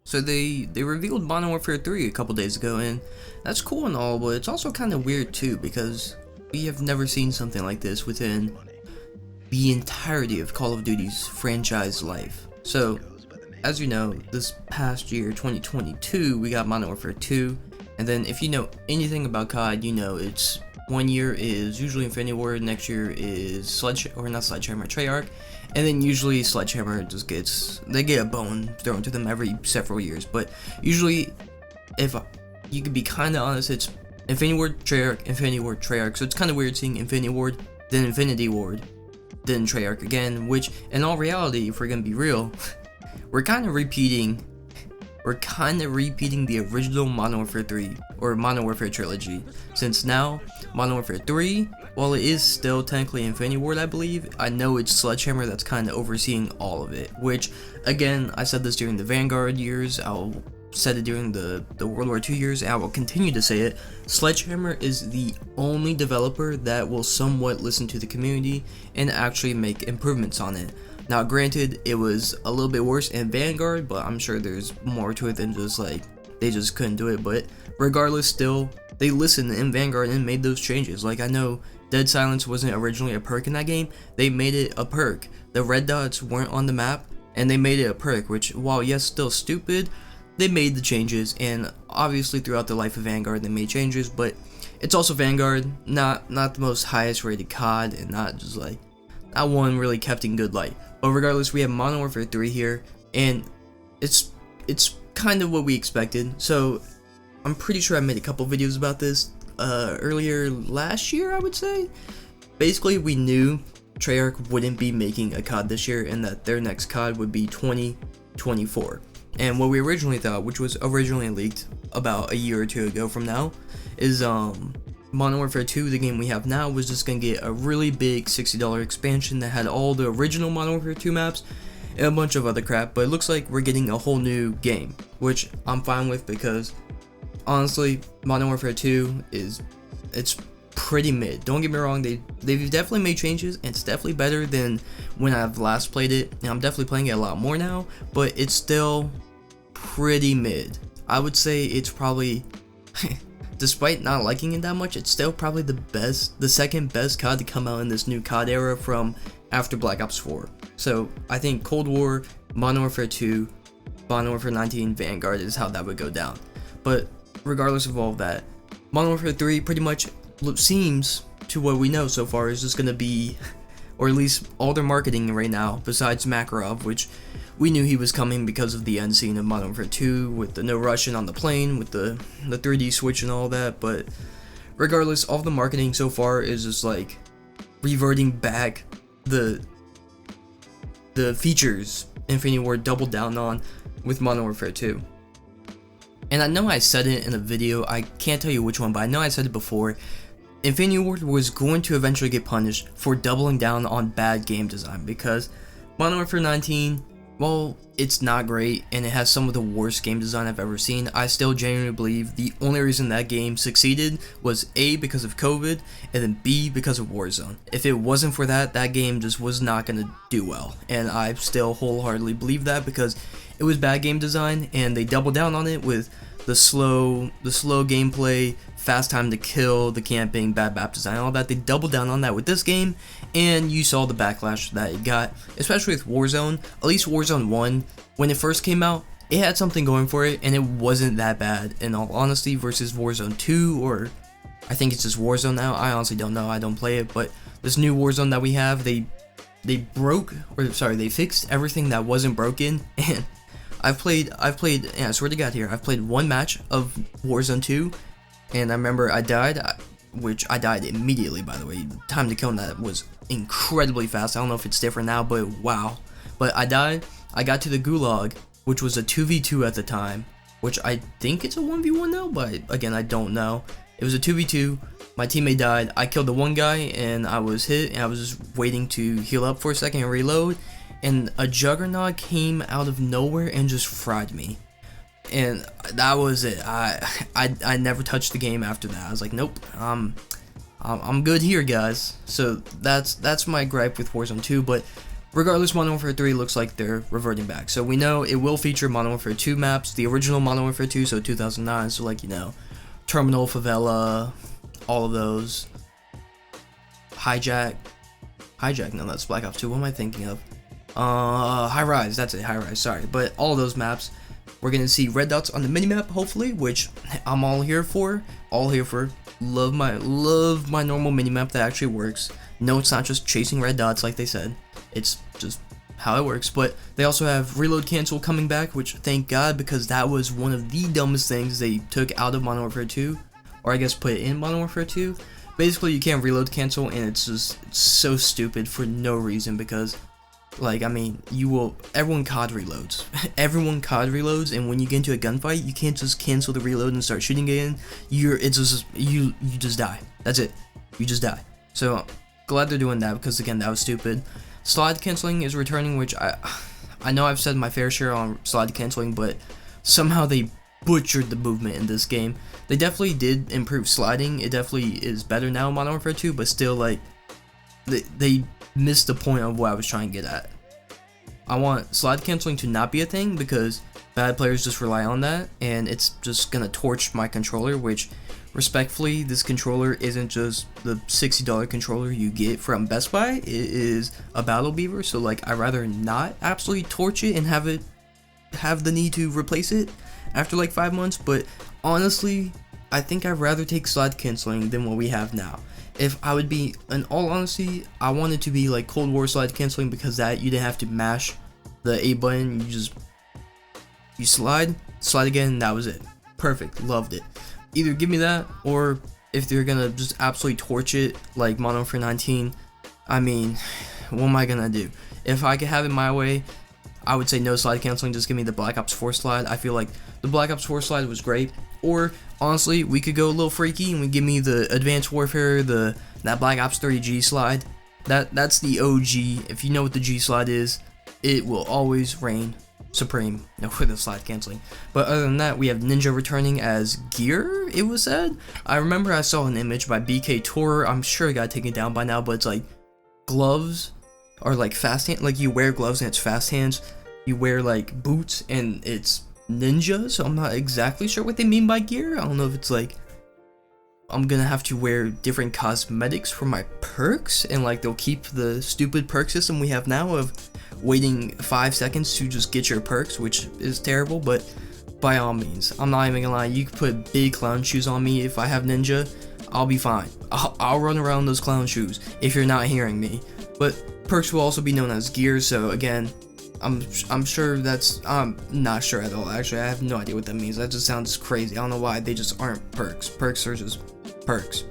So they revealed Modern Warfare 3 a couple days ago, and that's cool and all, but it's also kind of weird too because we have never seen something like this within the entirety of Call of Duty's franchise life. So, as you know, this past year, 2022, we got Modern Warfare 2, and then if you know anything about COD, you know it's one year is usually Infinity Ward, next year is Treyarch, and then usually Sledgehammer they get a bone thrown to them every several years. But usually, if you could be kind of honest, it's Infinity Ward, Treyarch. So it's kind of weird seeing Infinity Ward, then Infinity Ward, then Treyarch again. Which, in all reality, if we're gonna be real, we're kind of repeating the original Modern Warfare 3 or Modern Warfare trilogy. Since now, Modern Warfare 3, while it is still technically Infinity Ward, I believe, I know it's Sledgehammer that's kind of overseeing all of it. Which, again, I said this during the Vanguard years, I'll said it during the World War II years, and I will continue to say it. Sledgehammer is the only developer that will somewhat listen to the community and actually make improvements on it. Now, granted, it was a little bit worse in Vanguard, but I'm sure there's more to it than just like they just couldn't do it. But regardless, still, they listened in Vanguard and made those changes. Like, I know Dead Silence wasn't originally a perk in that game, they made it a perk. The red dots weren't on the map, and they made it a perk, which, while yes, still stupid, they made the changes. And obviously, throughout the life of Vanguard, they made changes, but it's also Vanguard, not the most highest rated COD, and not just like, not one really kept in good light. But regardless, we have Modern Warfare 3 here, and it's kind of what we expected. So I'm pretty sure I made a couple videos about this earlier last year, I would say. Basically, we knew Treyarch wouldn't be making a COD this year, and that their next COD would be 2024. And what we originally thought, which was originally leaked about a year or two ago from now, is Modern Warfare 2, the game we have now, was just going to get a really big $60 expansion that had all the original Modern Warfare 2 maps and a bunch of other crap. But it looks like we're getting a whole new game, which I'm fine with because honestly, Modern Warfare 2 it's pretty mid. Don't get me wrong, they've definitely made changes, and it's definitely better than when I've last played it, and I'm definitely playing it a lot more now, but it's still pretty mid. I would say it's probably despite not liking it that much, it's still probably the second best COD to come out in this new COD era from after Black Ops 4. So I think Cold War, Modern Warfare 2, Modern Warfare 19, Vanguard is how that would go down. But regardless of all of that, Modern Warfare 3 pretty much seems, to what we know so far, is just going to be, or at least all their marketing right now, besides Makarov, which we knew he was coming because of the end scene of Modern Warfare 2, with the no rushing on the plane, with the 3D switch and all that. But regardless, all the marketing so far is just like reverting back the features Infinity Ward doubled down on with Modern Warfare 2. And I know I said it in a video, I can't tell you which one, but I know I said it before. Infinity Ward was going to eventually get punished for doubling down on bad game design, because Modern Warfare 19, well, it's not great, and it has some of the worst game design I've ever seen. I still genuinely believe the only reason that game succeeded was A, because of COVID, and then B, because of Warzone. If it wasn't for that, that game just was not going to do well, and I still wholeheartedly believe that, because it was bad game design, and they doubled down on it with the slow gameplay, fast time to kill, the camping, bad map design, all that. They doubled down on that with this game, and you saw the backlash that it got, especially with Warzone. At least Warzone 1, when it first came out, it had something going for it, and it wasn't that bad, in all honesty, versus Warzone 2, or I think it's just Warzone now. I honestly don't know, I don't play it, but this new Warzone that we have, they fixed everything that wasn't broken, and I've played, yeah, I swear to God here, I've played one match of Warzone 2, and I remember I died, which I died immediately, by the way. The time to kill on that was incredibly fast. I don't know if it's different now, but wow. But I died, I got to the Gulag, which was a 2v2 at the time, which I think it's a 1v1 now, but again, I don't know. It was a 2v2, my teammate died, I killed the one guy, and I was hit, and I was just waiting to heal up for a second and reload, and a Juggernaut came out of nowhere and just fried me. And that was it. I never touched the game after that. I was like, nope, I'm good here, guys. So that's my gripe with Warzone 2. But regardless, Modern Warfare 3 looks like they're reverting back. So we know it will feature Modern Warfare 2 maps, the original Modern Warfare 2, so 2009, so like, you know, Terminal, Favela, all of those. Hijack, no, that's Black Ops 2, what am I thinking of? High Rise, that's it, High Rise, sorry. But all of those maps, we're gonna see red dots on the minimap, hopefully, which I'm all here for. Love my normal minimap that actually works. No, it's not just chasing red dots like they said. It's just how it works. But they also have reload cancel coming back, which thank God, because that was one of the dumbest things they took out of Modern Warfare 2, or I guess put it in Modern Warfare 2. Basically, you can't reload cancel, and it's so stupid for no reason, because, like, I mean, everyone COD reloads. Everyone COD reloads, and when you get into a gunfight, you can't just cancel the reload and start shooting again. You just die. That's it. You just die. So, glad they're doing that, because again, that was stupid. Slide canceling is returning, which I know I've said my fair share on slide canceling, but somehow they butchered the movement in this game. They definitely did improve sliding. It definitely is better now in Modern Warfare 2, but still, like, they missed the point of what I was trying to get at. I want slide canceling to not be a thing, because bad players just rely on that, and it's just gonna torch my controller, which, respectfully, this controller isn't just the $60 controller you get from Best Buy. It is a Battle Beaver, so like, I'd rather not absolutely torch it and have the need to replace it after like 5 months. But honestly, I think I'd rather take slide canceling than what we have now. If I would be, in all honesty, I want it to be like Cold War slide canceling, because that you didn't have to mash the A button. You slide again, and that was it. Perfect, loved it. Either give me that, or if they're gonna just absolutely torch it like Modern Warfare 19, I mean, what am I gonna do? If I could have it my way, I would say no slide canceling, just give me the Black Ops 4 slide. I feel like the Black Ops 4 slide was great. Or, honestly, we could go a little freaky and we give me the Advanced Warfare, that Black Ops 3 G slide. That's the OG. If you know what the G slide is, it will always reign supreme. No, with the slide canceling. But other than that, we have Ninja returning as gear, it was said. I remember I saw an image by BK Tour. I'm sure it got taken down by now, but it's like gloves or like fast hand, like you wear gloves and it's fast hands. You wear like boots and it's ninja, so I'm not exactly sure what they mean by gear. I don't know if it's like I'm gonna have to wear different cosmetics for my perks, and like they'll keep the stupid perk system we have now of waiting 5 seconds to just get your perks, which is terrible. But by all means, I'm not even gonna lie, you could put big clown shoes on me. If I have ninja, I'll be fine. I'll run around those clown shoes if you're not hearing me. But perks will also be known as gear, so again, I'm sure I'm not sure at all. Actually, I have no idea what that means. That just sounds crazy. I don't know why they just aren't perks. Perks are just perks.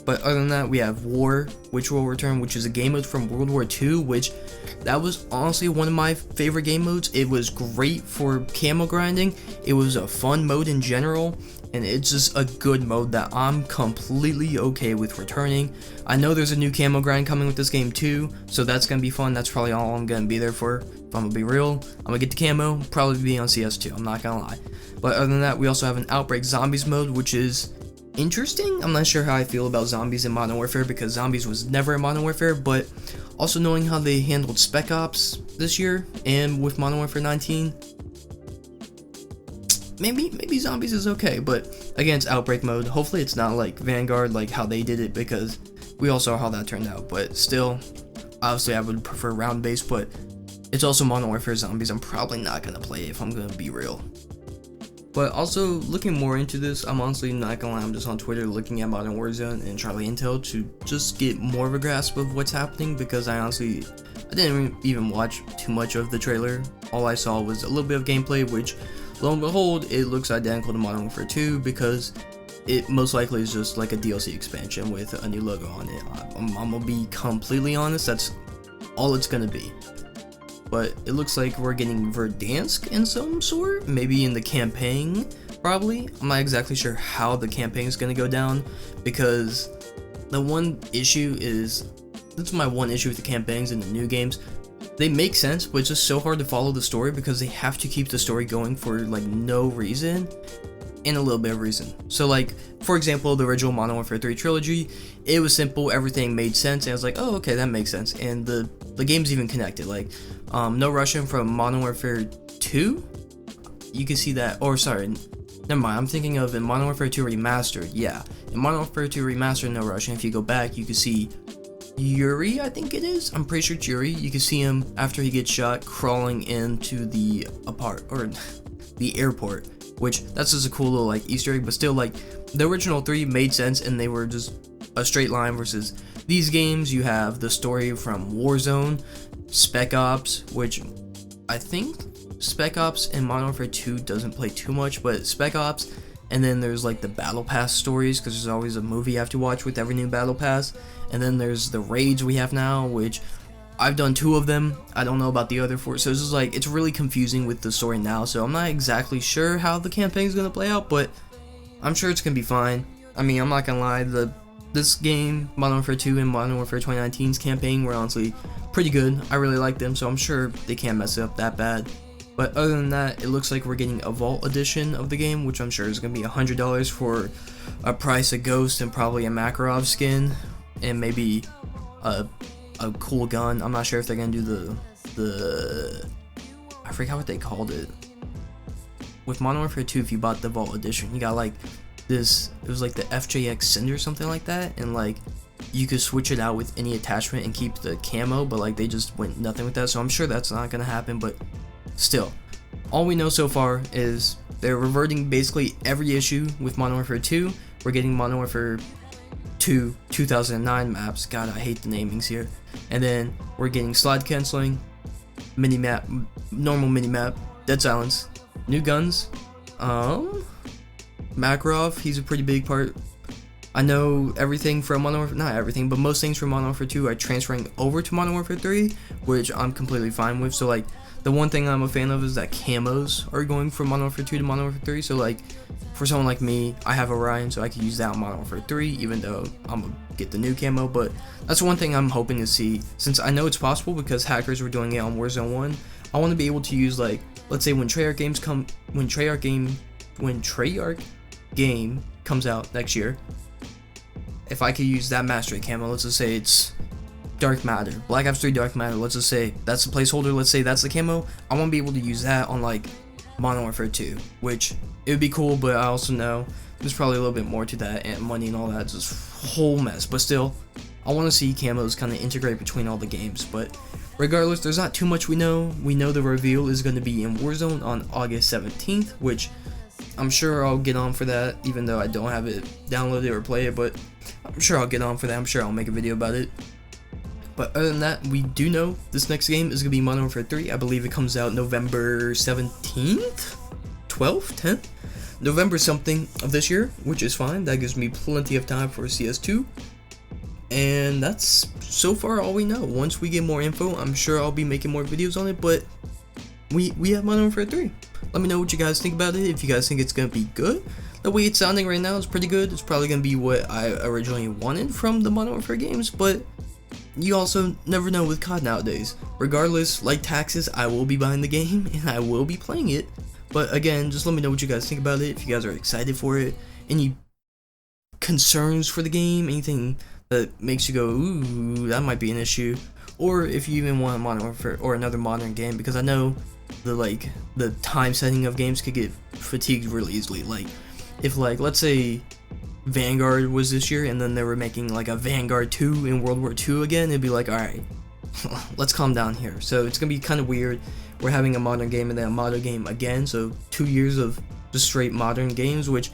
But other than that, we have War, which will return, which is a game mode from World War II, which that was honestly one of my favorite game modes. It was great for camo grinding. It was a fun mode in general, and it's just a good mode that I'm completely okay with returning. I know there's a new camo grind coming with this game too, so that's gonna be fun. That's probably all I'm gonna be there for. If I'm gonna be real, I'm gonna get the camo, probably be on CS2, I'm not gonna lie. But other than that, we also have an Outbreak Zombies mode, which is interesting. I'm not sure how I feel about zombies in Modern Warfare, because zombies was never in Modern Warfare, but also knowing how they handled Spec Ops this year and with Modern Warfare 19, maybe zombies is okay. But again, it's Outbreak mode. Hopefully it's not like Vanguard, like how they did it, because we all saw how that turned out. But still, obviously I would prefer round based, but it's also Modern Warfare Zombies. I'm probably not gonna play it if I'm gonna be real. But also, looking more into this, I'm honestly not gonna lie, I'm just on Twitter looking at Modern Warzone and Charlie Intel to just get more of a grasp of what's happening, because I didn't even watch too much of the trailer. All I saw was a little bit of gameplay, which, lo and behold, it looks identical to Modern Warfare 2, because it most likely is just like a DLC expansion with a new logo on it. I'm gonna be completely honest, that's all it's gonna be. But it looks like we're getting Verdansk in some sort, maybe in the campaign, probably. I'm not exactly sure how the campaign is going to go down, because the one issue is, that's my one issue with the campaigns in the new games, they make sense, but it's just so hard to follow the story because they have to keep the story going for like no reason and a little bit of reason. So like, for example, the original Modern Warfare 3 trilogy, it was simple, everything made sense, and I was like, oh, okay, that makes sense. And the game's even connected. Like, No Russian from Modern Warfare 2, you can see that, or sorry, never mind, I'm thinking of in Modern Warfare 2 Remastered, yeah. In Modern Warfare 2 Remastered, No Russian, if you go back, you can see Yuri, I think it is. I'm pretty sure it's Yuri. You can see him after he gets shot crawling into the the airport, which that's just a cool little like Easter egg. But still, like, the original 3 made sense and they were just a straight line, versus these games you have the story from Warzone, Spec Ops, which I think Spec Ops in Modern Warfare 2 doesn't play too much, but Spec Ops. And then there's like the Battle Pass stories, because there's always a movie you have to watch with every new Battle Pass. And then there's the raids we have now, which I've done 2 of them. I don't know about the other 4. So it's just like, it's really confusing with the story now. So I'm not exactly sure how the campaign is going to play out, but I'm sure it's going to be fine. I mean, I'm not going to lie, this game, Modern Warfare 2 and Modern Warfare 2019's campaign were honestly pretty good. I really like them, so I'm sure they can't mess it up that bad. But other than that, it looks like we're getting a Vault edition of the game, which I'm sure is going to be $100 for a price of Ghost and probably a Makarov skin, and maybe a cool gun. I'm not sure if they're going to do the I forgot what they called it. With Modern Warfare 2, if you bought the Vault edition, you got like this, it was like the FJX Cinder or something like that, and like you could switch it out with any attachment and keep the camo, but like they just went nothing with that, so I'm sure that's not going to happen. But still, all we know so far is they're reverting basically every issue with Modern Warfare 2. We're getting Modern Warfare 2 2009 maps. God, I hate the namings here. And then we're getting slide canceling, mini-map, normal mini-map, Dead Silence, new guns, Makarov, he's a pretty big part. I know everything from Modern Warfare, not everything, but most things from Modern Warfare 2 are transferring over to Modern Warfare 3, which I'm completely fine with. So like, the one thing I'm a fan of is that camos are going from Modern Warfare 2 to Modern Warfare 3. So like, for someone like me, I have Orion, so I can use that on Modern Warfare 3, even though I'm gonna get the new camo. But that's one thing I'm hoping to see, since I know it's possible because hackers were doing it on Warzone 1. I want to be able to use, like, let's say when Treyarch game comes out next year, if I could use that mastery camo, let's just say it's Dark Matter, Black Ops 3 Dark Matter, let's just say that's the placeholder, let's say that's the camo, I want to be able to use that on like Modern Warfare 2, which it would be cool, but I also know there's probably a little bit more to that, and money and all that, just a whole mess. But still, I want to see camos kind of integrate between all the games. But regardless, there's not too much we know. We know the reveal is going to be in Warzone on August 17th, which I'm sure I'll get on for that, even though I don't have it downloaded or play it, but I'm sure I'll get on for that. I'm sure I'll make a video about it. But other than that, we do know this next game is going to be Modern Warfare 3. I believe it comes out November 17th? 12th? 10th? November something of this year, which is fine. That gives me plenty of time for CS2. And that's so far all we know. Once we get more info, I'm sure I'll be making more videos on it, but we have Modern Warfare 3. Let me know what you guys think about it. If you guys think it's going to be good. The way it's sounding right now is pretty good. It's probably going to be what I originally wanted from the Modern Warfare games, but you also never know with COD nowadays. Regardless, like taxes, I will be buying the game and I will be playing it. But again, just let me know what you guys think about it. If you guys are excited for it, any concerns for the game, anything that makes you go, ooh, that might be an issue. Or if you even want Modern Warfare or another modern game, because I know the time setting of games could get fatigued really easily. Like, if like, let's say Vanguard was this year and then they were making like a Vanguard 2 in World War II again, it'd be like, alright, let's calm down here. So it's gonna be kind of weird. We're having a modern game and then a modern game again, so 2 years of just straight modern games, which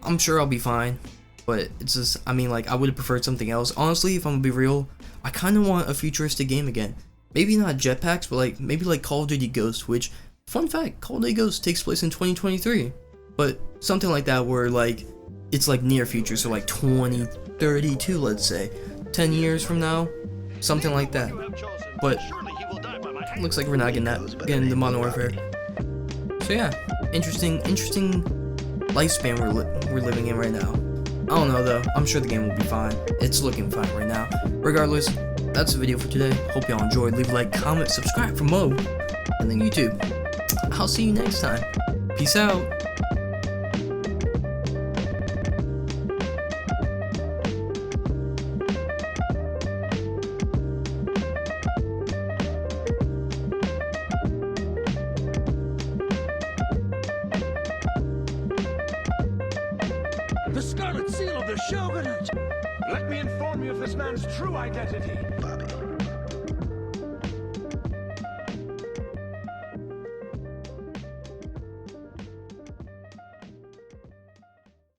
I'm sure I'll be fine. But it's just, I mean, like, I would have preferred something else. Honestly, if I'm gonna be real, I kind of want a futuristic game again. Maybe not jetpacks, but like maybe like Call of Duty Ghosts, which, fun fact, Call of Duty Ghosts takes place in 2023. But something like that where like it's like near future, so like 2032, let's say, 10 years from now, something like that. But looks like we're not getting the Modern Warfare. So yeah, interesting lifespan we're living in right now. I don't know though. I'm sure the game will be fine. It's looking fine right now. Regardless, that's the video for today. Hope y'all enjoyed. Leave a like, comment, subscribe for more, and then YouTube. I'll see you next time. Peace out. The Scarlet Seal of the Shogunate! Let me inform you of this man's true identity. Bobby.